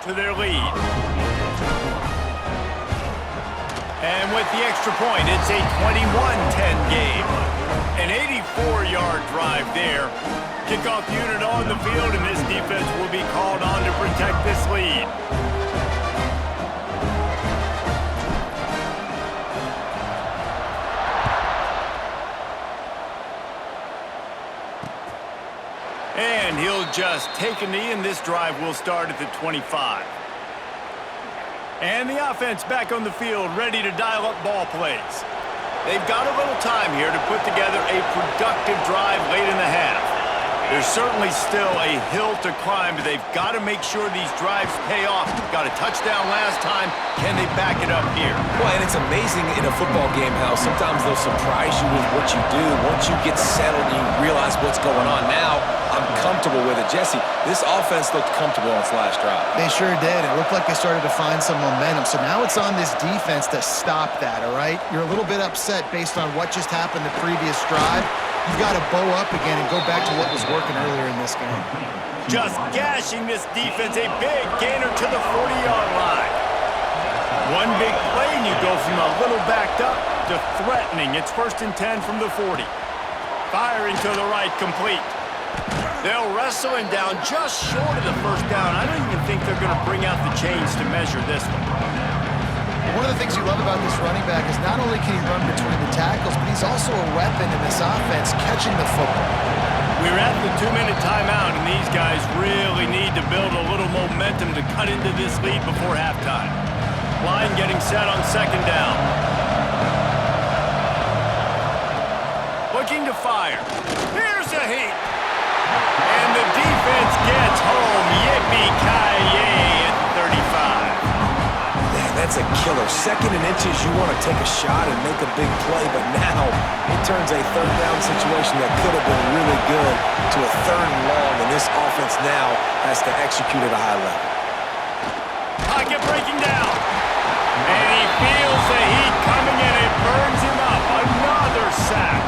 to their lead. And with the extra point, it's a 21-10 game. An 84-yard drive there. Kickoff unit on the field, and this defense will be called on to protect this lead. And he'll just take a knee, and this drive will start at the 25. And the offense back on the field, ready to dial up ball plays. They've got a little time here to put together a productive drive late in the half. There's certainly still a hill to climb, but they've got to make sure these drives pay off. Got a touchdown last time. Can they back it up here? Well, and it's amazing in a football game how sometimes they'll surprise you with what you do. Once you get settled and you realize what's going on now, I'm comfortable with it. Jesse, this offense looked comfortable on its last drive. They sure did. It looked like they started to find some momentum. So now it's on this defense to stop that, all right? You're a little bit upset based on what just happened the previous drive. You've got to bow up again and go back to what was working earlier in this game. Just gashing this defense. A big gainer to the 40-yard line. One big play, and you go from a little backed up to threatening. It's 1st and 10 from the 40. Firing to the right, complete. They'll wrestle him down just short of the first down. I don't even think they're going to bring out the chains to measure this one. One of the things you love about this running back is not only can he run between the tackles, but he's also a weapon in this offense catching the football. We're at the 2-minute timeout, and these guys really need to build a little momentum to cut into this lead before halftime. Line getting set on 2nd down. Looking to fire. Here's a heat. And the defense gets home. Yippee-ki-yay at 35. Man, that's a killer. 2nd and inches, you want to take a shot and make a big play, but now it turns a 3rd down situation that could have been really good to a 3rd and long, and this offense now has to execute at a high level. Pocket breaking down. And he feels the heat coming, and it burns him up. Another sack.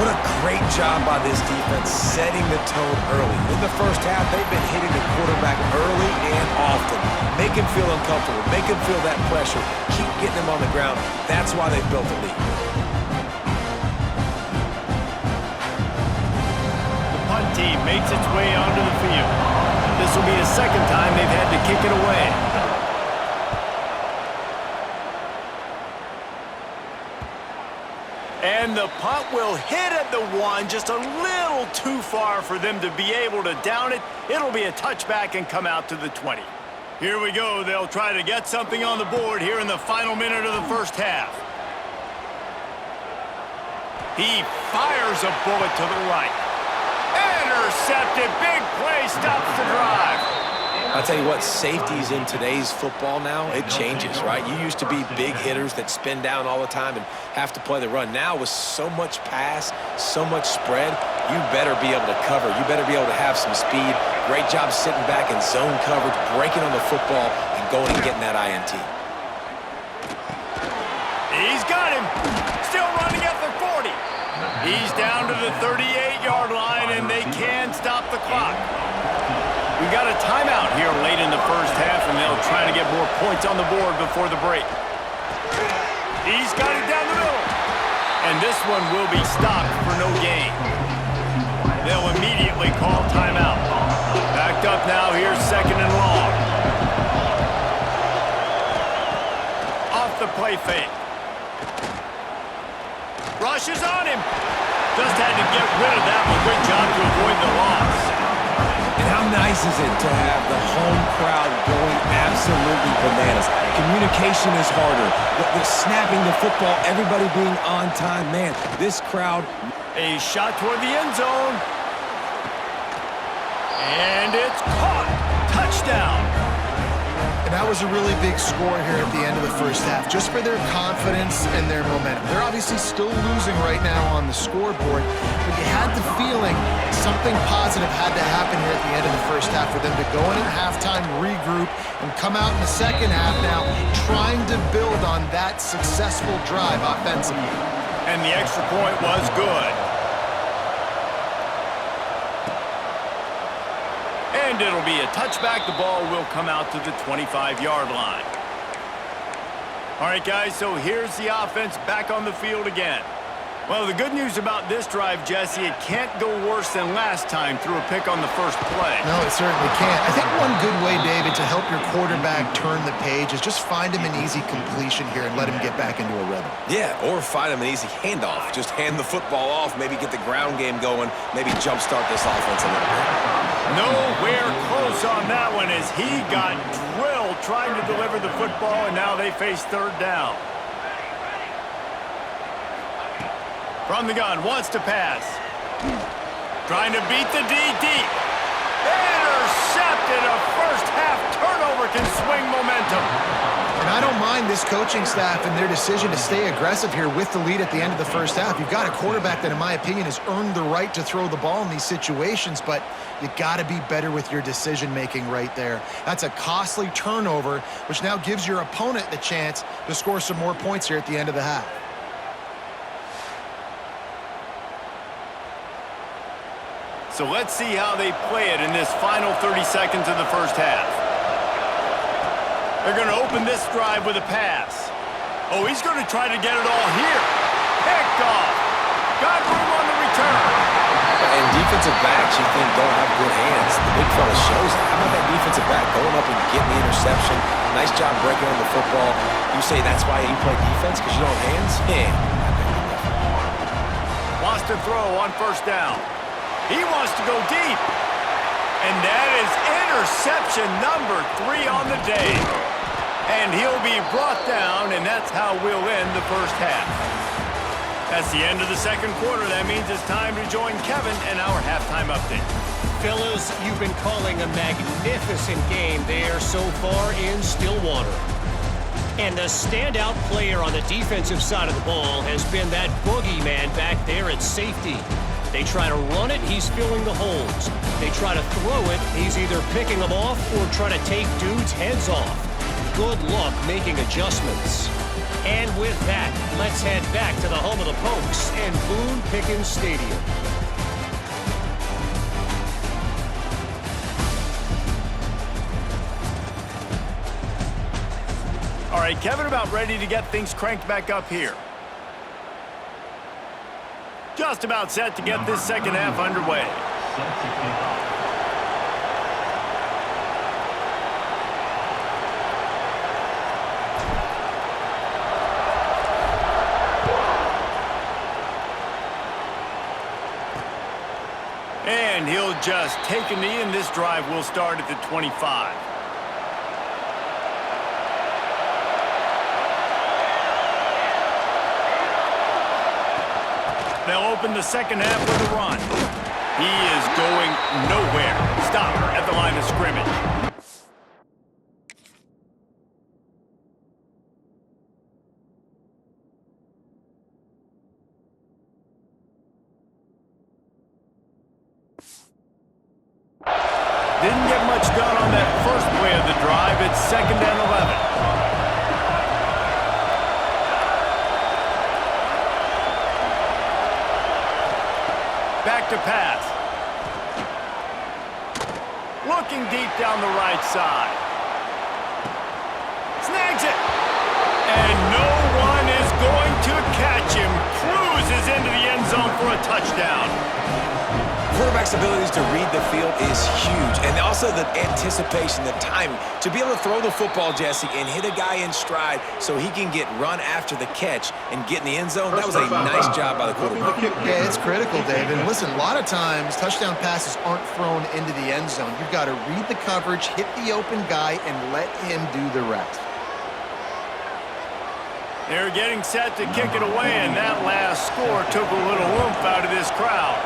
What a great job by this defense setting the tone early. In the first half, they've been hitting the quarterback early and often. Make him feel uncomfortable. Make him feel that pressure. Keep getting him on the ground. That's why they've built a lead. The punt team makes its way onto the field. This will be the 2nd time they've had to kick it away. And the punt will hit at the 1, just a little too far for them to be able to down it. It'll be a touchback and come out to the 20. Here we go. They'll try to get something on the board here in the final minute of the first half. He fires a bullet to the right. Intercepted. Big play. Stops the drive. I'll tell you what, safeties in today's football now, it changes, right? You used to be big hitters that spin down all the time and have to play the run. Now with so much pass, so much spread, you better be able to cover. You better be able to have some speed. Great job sitting back in zone coverage, breaking on the football, and going and getting that INT. He's got him. Still running at the 40. He's down to the 38-yard line, and they can stop the clock. We've got a timeout here late in the first half, and they'll try to get more points on the board before the break. He's got it down the middle. And this one will be stopped for no gain. They'll immediately call timeout. Backed up now, here's 2nd and long. Off the play fake. Rushes on him. Just had to get rid of that one. Good job to avoid the loss. And how nice is it to have the home crowd going absolutely bananas? Communication is harder. The snapping the football, everybody being on time. Man, this crowd. A shot toward the end zone. And it's caught. Touchdown. And that was a really big score here at the end of the first half, just for their confidence and their momentum. They're obviously still losing right now on the scoreboard, but you had the feeling something positive had to happen here at the end of the first half for them to go in at halftime, regroup, and come out in the second half now trying to build on that successful drive offensively. And the extra point was good. And And it'll be a touchback. The ball will come out to the 25-yard line. All right, guys, so here's the offense back on the field again. Well, the good news about this drive, Jesse, it can't go worse than last time through a pick on the first play. No, it certainly can't. I think one good way, David, to help your quarterback turn the page is just find him an easy completion here and let him get back into a rhythm. Yeah, or find him an easy handoff. Just hand the football off, maybe get the ground game going, maybe jumpstart this offense a little bit. Nowhere close on that one as he got drilled trying to deliver the football, and now they face third down. From the gun, wants to pass. Trying to beat the D deep. Intercepted. A first-half turnover can swing momentum. And I don't mind this coaching staff and their decision to stay aggressive here with the lead at the end of the first half. You've got a quarterback that, in my opinion, has earned the right to throw the ball in these situations, but you got to be better with your decision-making right there. That's a costly turnover, which now gives your opponent the chance to score some more points here at the end of the half. So let's see how they play it in this final 30 seconds of the first half. They're going to open this drive with a pass. Oh, he's going to try to get it all here. Picked off. Got room on the return. And defensive backs, you think, don't have good hands. The big fella shows it. How about that defensive back going up and getting the interception? Nice job breaking on the football. You say that's why you play defense, because you don't have hands? Yeah. Wants to throw on first down. He wants to go deep. And that is interception number 3 on the day. And he'll be brought down, and that's how we'll end the first half. That's the end of the second quarter. That means it's time to join Kevin and our halftime update. Fellas, you've been calling a magnificent game there so far in Stillwater. And the standout player on the defensive side of the ball has been that boogeyman back there at safety. They try to run it, he's filling the holes. They try to throw it, he's either picking them off or trying to take dudes' heads off. Good luck making adjustments. And with that, let's head back to the home of the Pokes and Boone Pickens Stadium. All right, Kevin, about ready to get things cranked back up here. Just about set to get this second half underway. And he'll just take a knee, and this drive will start at the 25. They'll open the second half with a run. He is going nowhere. Stop at the line of scrimmage. Didn't get much done on that first play of the drive. It's 2nd and 11. Back to pass. Looking deep down the right side. Snags it. And no one is going to catch him. Cruises into the end zone for a touchdown. Quarterback's abilities to read the field is huge. And also the anticipation, the timing. To be able to throw the football, Jesse, and hit a guy in stride so he can get run after the catch and get in the end zone, that was a nice job by the quarterback. Yeah, it's critical, David. And listen, a lot of times touchdown passes aren't thrown into the end zone. You've got to read the coverage, hit the open guy, and let him do the rest. They're getting set to kick it away, and that last score took a little oomph out of this crowd.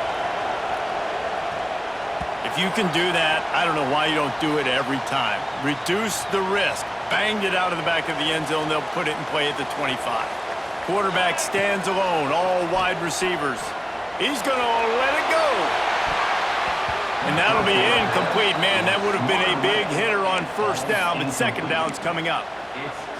If you can do that, I don't know why you don't do it every time. Reduce the risk. Banged it out of the back of the end zone. They'll put it in play at the 25. Quarterback stands alone, all wide receivers. He's going to let it go. And that'll be incomplete. Man, that would have been a big hitter on first down, but second down's coming up.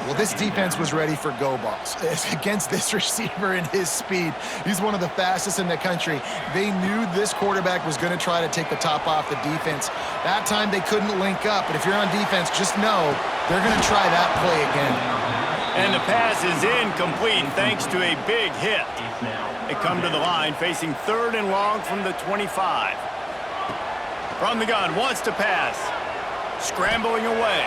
Well, this defense was ready for go balls. Against this receiver and his speed, he's one of the fastest in the country. They knew this quarterback was going to try to take the top off the defense. That time they couldn't link up, but if you're on defense, just know they're going to try that play again. And the pass is incomplete thanks to a big hit. They come to the line facing 3rd and long from the 25. From the gun, wants to pass. Scrambling away.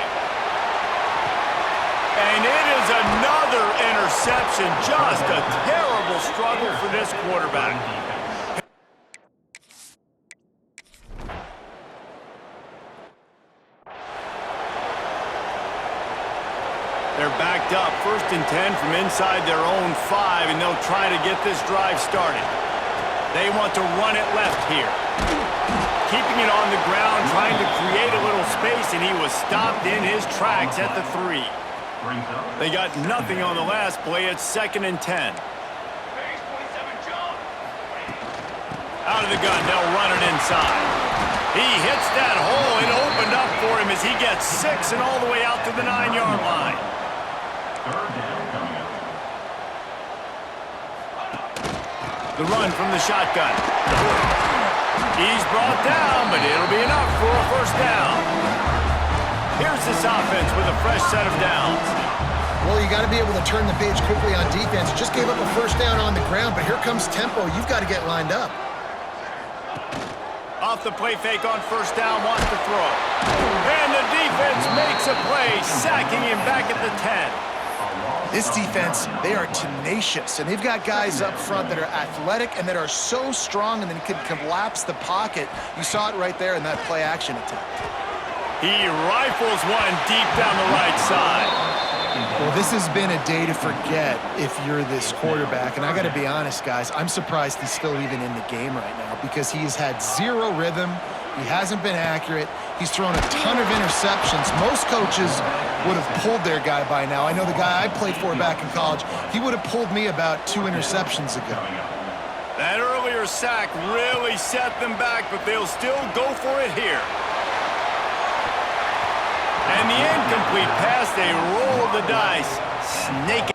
And it is another interception. Just a terrible struggle for this quarterback. They're backed up, 1st and 10 from inside their own 5, and they'll try to get this drive started. They want to run it left here. Keeping it on the ground, trying to create a little space, and he was stopped in his tracks at the 3. They got nothing on the last play. It's 2nd and 10. Out of the gun, they'll run it inside. He hits that hole. It opened up for him as he gets 6 and all the way out to the 9-yard line. The run from the shotgun. He's brought down, but it'll be enough for a first down. Here's this offense with a fresh set of downs. Well, you got to be able to turn the page quickly on defense. Just gave up a first down on the ground, but here comes tempo. You've got to get lined up. Off the play fake on first down, wants to throw. And the defense makes a play, sacking him back at the 10. This defense, they are tenacious, and they've got guys up front that are athletic and that are so strong and then can collapse the pocket. You saw it right there in that play-action attempt. He rifles one deep down the right side. Well, this has been a day to forget if you're this quarterback, and I got to be honest, guys, I'm surprised he's still even in the game right now because he's had 0 rhythm. He hasn't been accurate. He's thrown a ton of interceptions. Most coaches would have pulled their guy by now. I know the guy I played for back in college, he would have pulled me about 2 interceptions ago. That earlier sack really set them back, but they'll still go for it here. And the incomplete pass, they roll the dice. Snake.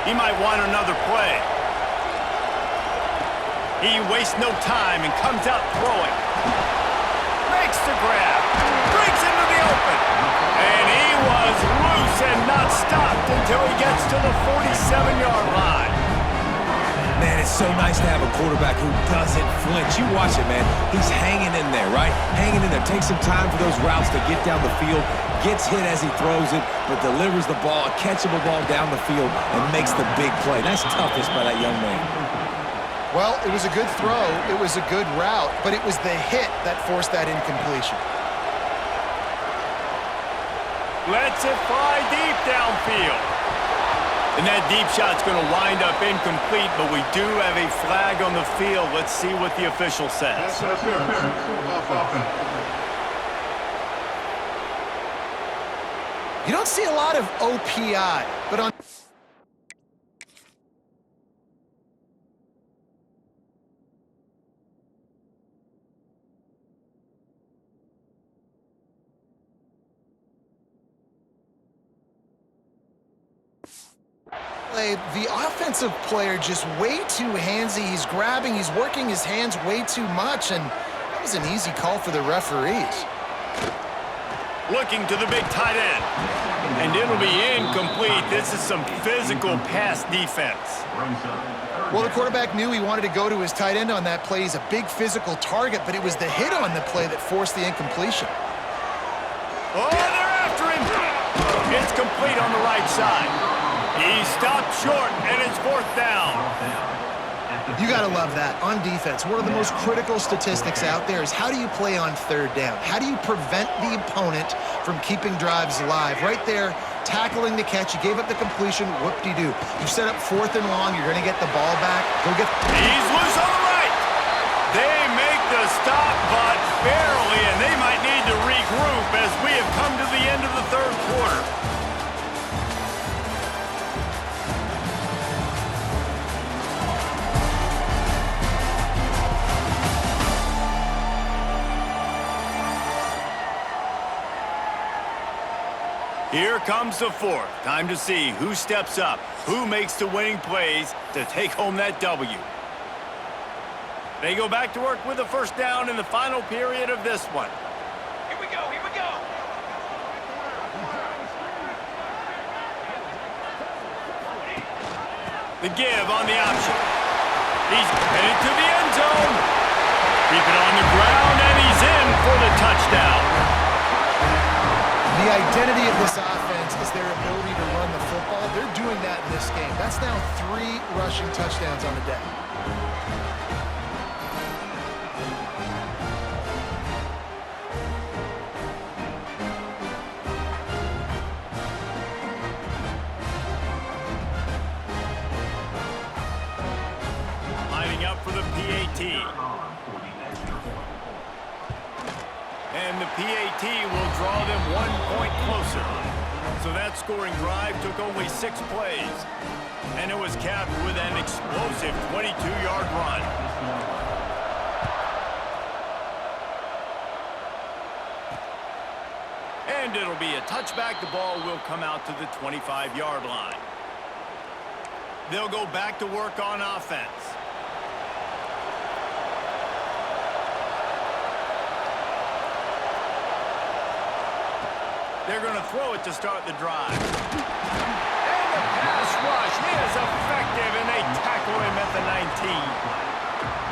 He might want another play. He wastes no time and comes out throwing. Makes the grab. Breaks into the open. And he was loose and not stopped until he gets to the 47-yard line. Man, it's so nice to have a quarterback who doesn't flinch. You watch it, man. He's hanging in there, right? Hanging in there. Takes some time for those routes to get down the field. Gets hit as he throws it, but delivers the ball, a catchable ball down the field, and makes the big play. That's toughness by that young man. Well, it was a good throw. It was a good route, but it was the hit that forced that incompletion. Lets it fly deep downfield. And that deep shot's going to wind up incomplete, but we do have a flag on the field. Let's see what the official says. You don't see a lot of OPI, but on... the offensive player just way too handsy. He's grabbing, he's working his hands way too much, and that was an easy call for the referees. Looking to the big tight end. And it'll be incomplete. This is some physical pass defense. Well, the quarterback knew he wanted to go to his tight end on that play. He's a big physical target, but it was the hit on the play that forced the incompletion. Oh, they're after him. It's complete on the right side. He stopped short, and it's 4th down. You got to love that. On defense, one of the most critical statistics out there is how do you play on 3rd down? How do you prevent the opponent from keeping drives alive? Right there, tackling the catch. You gave up the completion. Whoop-de-doo. You set up 4th and long. You're going to get the ball back. Go get... He's loose on the right. They make the stop, but barely, and they might need to regroup as we have come to the end of the 3rd quarter. Here comes the fourth. Time to see who steps up, who makes the winning plays to take home that W. They go back to work with a first down in the final period of this one. Here we go, here we go. The give on the option. He's headed to the end zone. Keep it on the ground, and he's in for the touchdown. The identity of this offense is their ability to run the football. They're doing that in this game. That's now 3 rushing touchdowns on the day. Lining up for the PAT. And the PAT will draw them 1 point closer. So that scoring drive took only 6 plays. And it was capped with an explosive 22-yard run. And it'll be a touchback. The ball will come out to the 25-yard line. They'll go back to work on offense. They're going to throw it to start the drive. And the pass rush is effective, and they tackle him at the 19.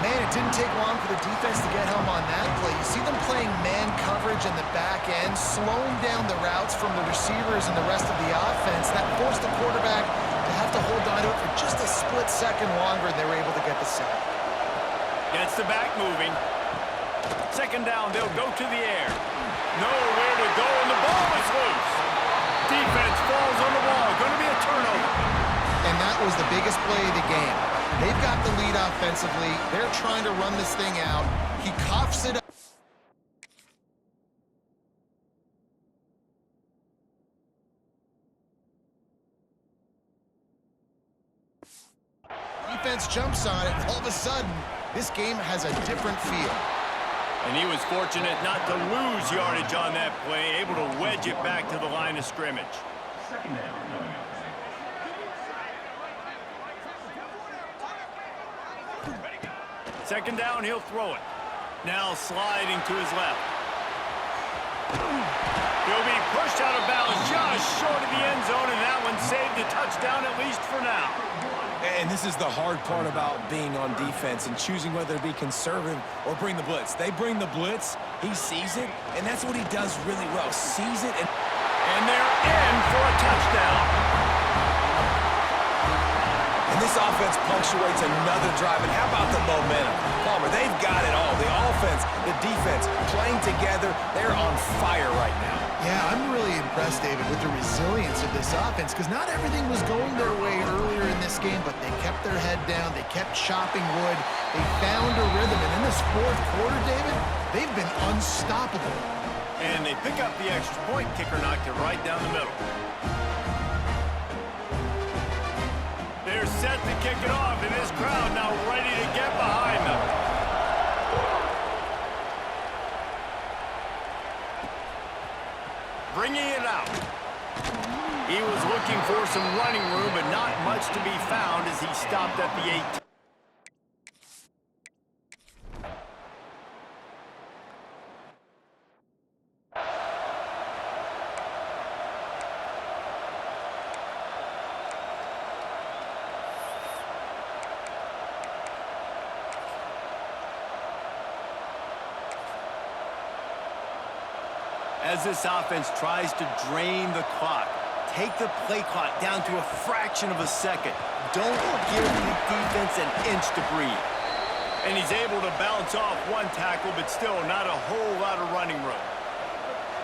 Man, it didn't take long for the defense to get home on that play. You see them playing man coverage in the back end, slowing down the routes from the receivers and the rest of the offense. That forced the quarterback to have to hold on to it for just a split second longer, and they were able to get the sack. Gets the back moving. Second down, they'll go to the air. Nowhere to go, and the ball is loose. Defense falls on the ball. Going to be a turnover. And that was the biggest play of the game. They've got the lead offensively. They're trying to run this thing out. He coughs it up. Defense jumps on it, and all of a sudden, this game has a different feel. And he was fortunate not to lose yardage on that play, able to wedge it back to the line of scrimmage. Second down, he'll throw it. Now sliding to his left. He'll be pushed out of bounds just short of the end zone, and that one saved a touchdown at least for now. And this is the hard part about being on defense and choosing whether to be conservative or bring the blitz. They bring the blitz, he sees it, and that's what he does really well. Sees it, and they're in for a touchdown. And this offense punctuates another drive. And how about the momentum? Palmer, they've got it all. The offense, the defense, playing together. They're on fire right now. Yeah, I'm really impressed, David, with the resilience of this offense, because not everything was going their way earlier in this game, but they kept their head down. They kept chopping wood. They found a rhythm. And in this fourth quarter, David, they've been unstoppable. And they pick up the extra point. Kicker knocked it right down the middle. They're set to kick it off, and this crowd now ready to get behind them. Bringing it out. He was looking for some running room, but not much to be found as he stopped at the 8. As this offense tries to drain the clock, take the play clock down to a fraction of a second. Don't give the defense an inch to breathe. And he's able to bounce off one tackle, but still not a whole lot of running room.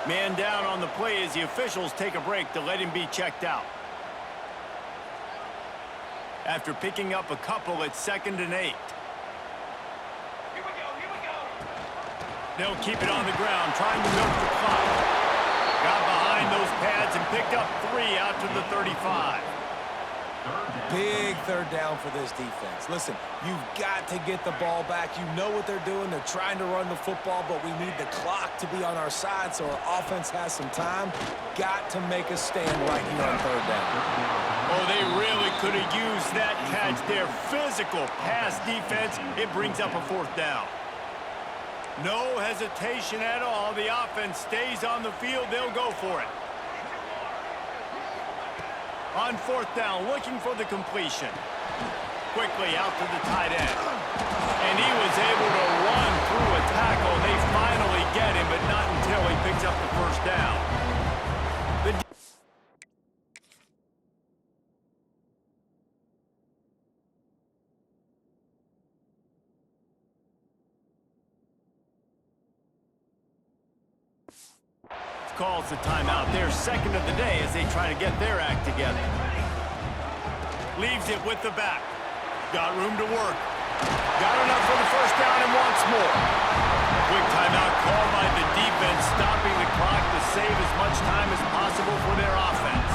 Man down on the play as the officials take a break to let him be checked out. After picking up a couple, it's 2nd and 8. They'll keep it on the ground, trying to milk the clock. Got behind those pads and picked up 3 out to the 35. Big third down for this defense. Listen, you've got to get the ball back. You know what they're doing. They're trying to run the football, but we need the clock to be on our side so our offense has some time. Got to make a stand right here on third down. Oh, they really could have used that catch there. Physical pass defense. It brings up a fourth down. No hesitation at all. The offense stays on the field. They'll go for it. On fourth down, looking for the completion. Quickly out to the tight end. And he was able to run through a tackle. They finally get him, but not until he picks up the first down. Calls the timeout. Their second of the day as they try to get their act together. Leaves it with the back. Got room to work. Got enough for the first down and wants more. Quick timeout called by the defense, stopping the clock to save as much time as possible for their offense.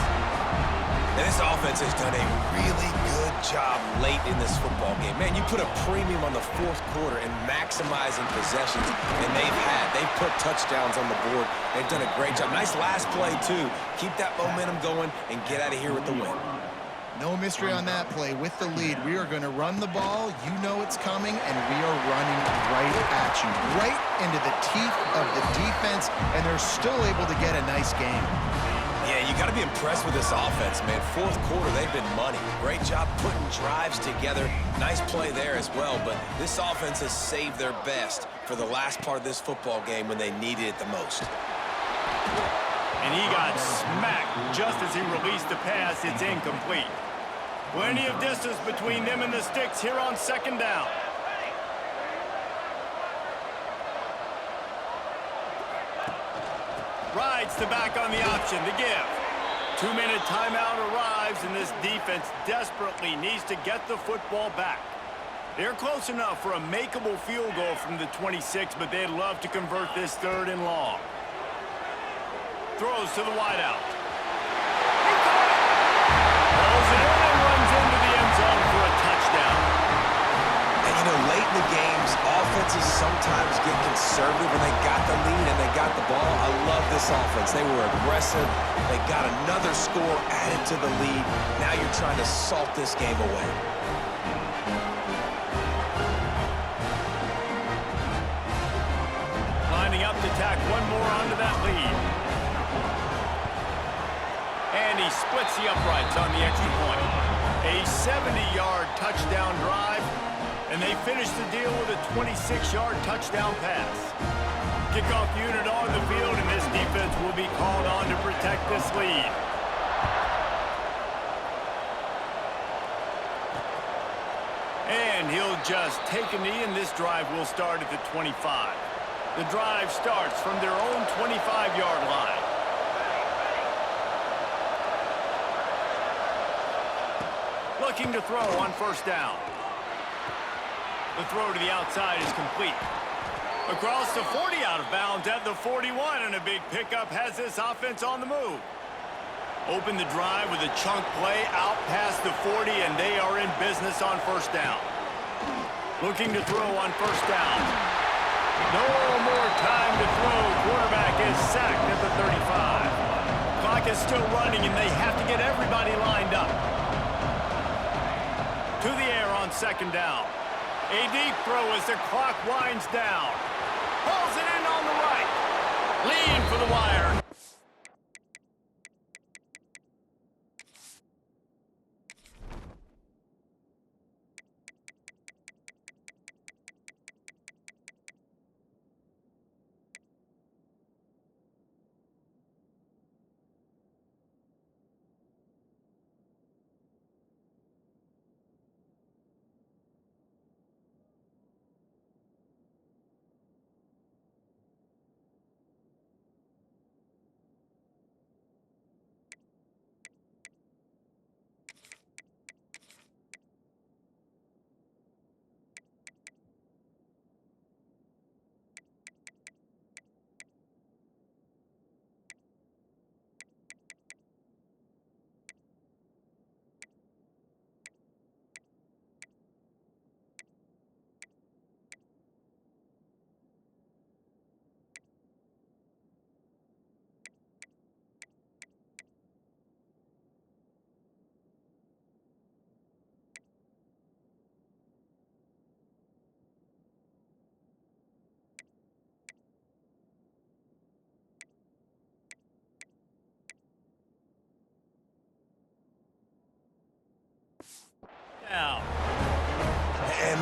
And this offense has done a really good job late in this football game. Man, you put a premium on the fourth quarter and maximizing possessions, and they've put touchdowns on the board. They've done a great job. Nice last play, too. Keep that momentum going and get out of here with the win. No mystery on that play. With the lead, we are going to run the ball. You know it's coming, and we are running right at you, right into the teeth of the defense, and they're still able to get a nice game. Yeah, you got to be impressed with this offense, man. Fourth quarter, they've been money. Great job putting drives together. Nice play there as well, but this offense has saved their best for the last part of this football game when they needed it the most. And he got smacked just as he released the pass. It's incomplete. Plenty of distance between them and the sticks here on second down. Rides the back on the option to give. 2-minute timeout arrives, and this defense desperately needs to get the football back. They're close enough for a makeable field goal from the 26, but they'd love to convert this third and long. Throws to the wideout. He caught it! Pulls it in and runs into the end zone for a touchdown. And, you know, late in the games, offenses sometimes get conservative when they got the lead and they got the ball. I love this offense. They were aggressive. They got another score added to the lead. Now you're trying to salt this game away. Lining up to tack one more onto that lead. And he splits the uprights on the extra point. A 70-yard touchdown drive, and they finish the deal with a 26-yard touchdown pass. Kickoff unit on the field, and this defense will be called on to protect this lead. And he'll just take a knee, and this drive will start at the 25. The drive starts from their own 25-yard line. Looking to throw on first down. The throw to the outside is complete. Across the 40, out of bounds at the 41, and a big pickup has this offense on the move. Open the drive with a chunk play out past the 40, and they are in business on first down. Looking to throw on first down. No more time to throw. Quarterback is sacked at the 35. Clock is still running, and they have to get everybody lined up. To the air on second down. A deep throw as the clock winds down. Pulls it in on the right. Lean for the wire.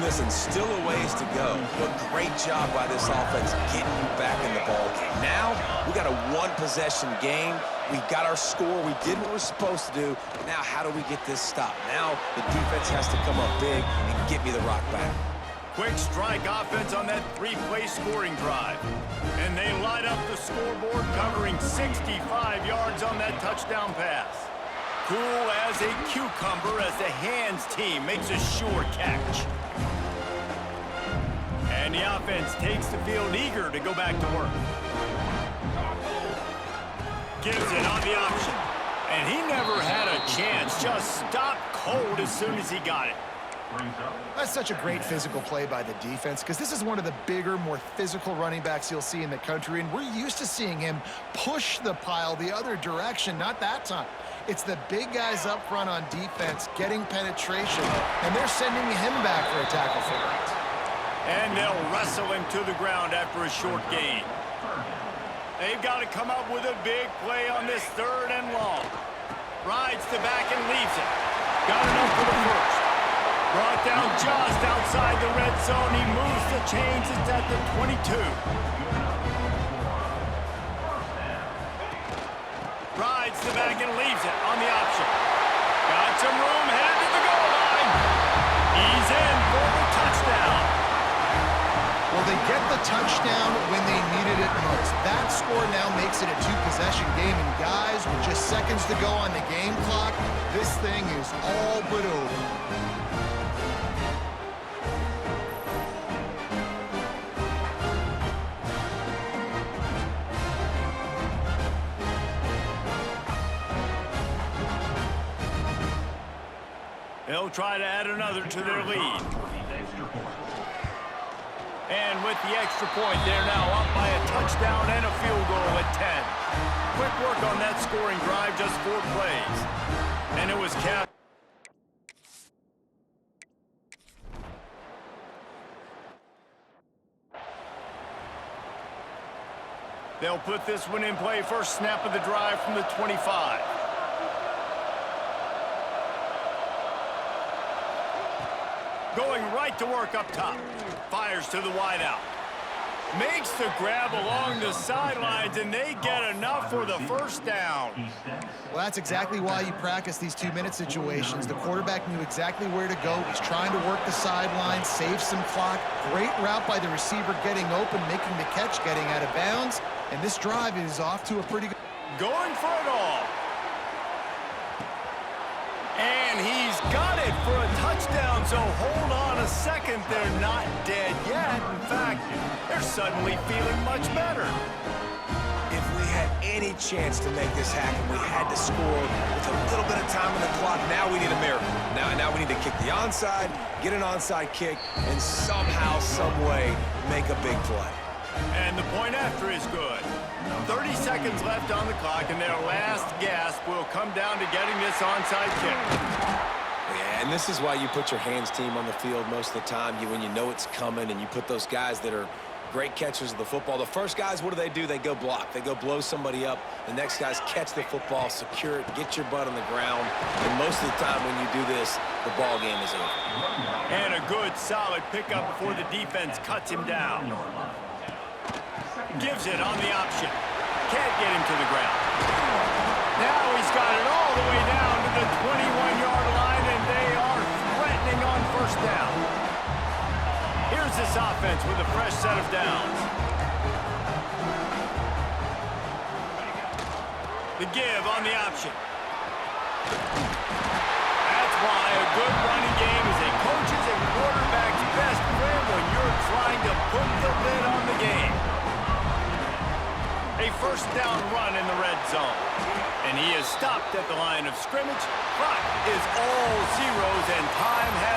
listen, still a ways to go, but great job by this offense getting you back in the ball game. Now, we got a one-possession game. We got our score. We did what we're supposed to do. Now, how do we get this stopped? Now, the defense has to come up big and get me the rock back. Quick strike offense on that three-play scoring drive. And they light up the scoreboard, covering 65 yards on that touchdown pass. Cool as a cucumber as the hands team makes a sure catch. And the offense takes the field eager to go back to work. Gives it on the option. And he never had a chance. Just stopped cold as soon as he got it. That's such a great physical play by the defense because this is one of the bigger, more physical running backs you'll see in the country, and we're used to seeing him push the pile the other direction. Not that time. It's the big guys up front on defense getting penetration, and they're sending him back for a tackle for it. And they'll wrestle him to the ground after a short gain. They've got to come up with a big play on this 3rd and long. Rides the back and leaves it. Got enough for the first. Brought down just outside the red zone. He moves the chains. It's at the 22. Rides the back and leaves it on the option. Got some room, headed to the goal line. He's in for the touchdown. Well, they get the touchdown when they needed it most. That score now makes it a 2-possession game, and guys, with just seconds to go on the game clock, this thing is all but over. They'll try to add another to their lead. And with the extra point, they're now up by a touchdown and a field goal at 10. Quick work on that scoring drive, just 4 plays. And it was capped. They'll put this one in play. First snap of the drive from the 25. Going right to work up top. Fires to the wideout. Makes the grab along the sidelines, and they get enough for the first down. Well, that's exactly why you practice these 2-minute situations. The quarterback knew exactly where to go. He's trying to work the sidelines, save some clock. Great route by the receiver getting open, making the catch, getting out of bounds. And this drive is off to a pretty good... Going for it all. And he's got it for a touchdown, so hold on a second. They're not dead yet. In fact, they're suddenly feeling much better. If we had any chance to make this happen, we had to score with a little bit of time on the clock. Now we need a miracle. Now we need to kick the onside, get an onside kick, and somehow, some way, make a big play. And the point after is good. 30 seconds left on the clock, and their last gasp will come down to getting this onside kick. Yeah, and this is why you put your hands team on the field most of the time. When you know it's coming, and you put those guys that are great catchers of the football. The first guys, what do? They go block. They go blow somebody up. The next guys catch the football, secure it, get your butt on the ground. And most of the time when you do this, the ball game is over. And a good, solid pickup before the defense cuts him down. Gives it on the option. Can't get him to the ground. Now he's got it all the way down to the 21-yard line, and they are threatening on first down. Here's this offense with a fresh set of downs. The give on the option. That's why a good running game is a coach's and quarterback's best friend when you're trying to put the lid on the game. A first down run in the red zone. And he is stopped at the line of scrimmage. Clock is all zeros, and time has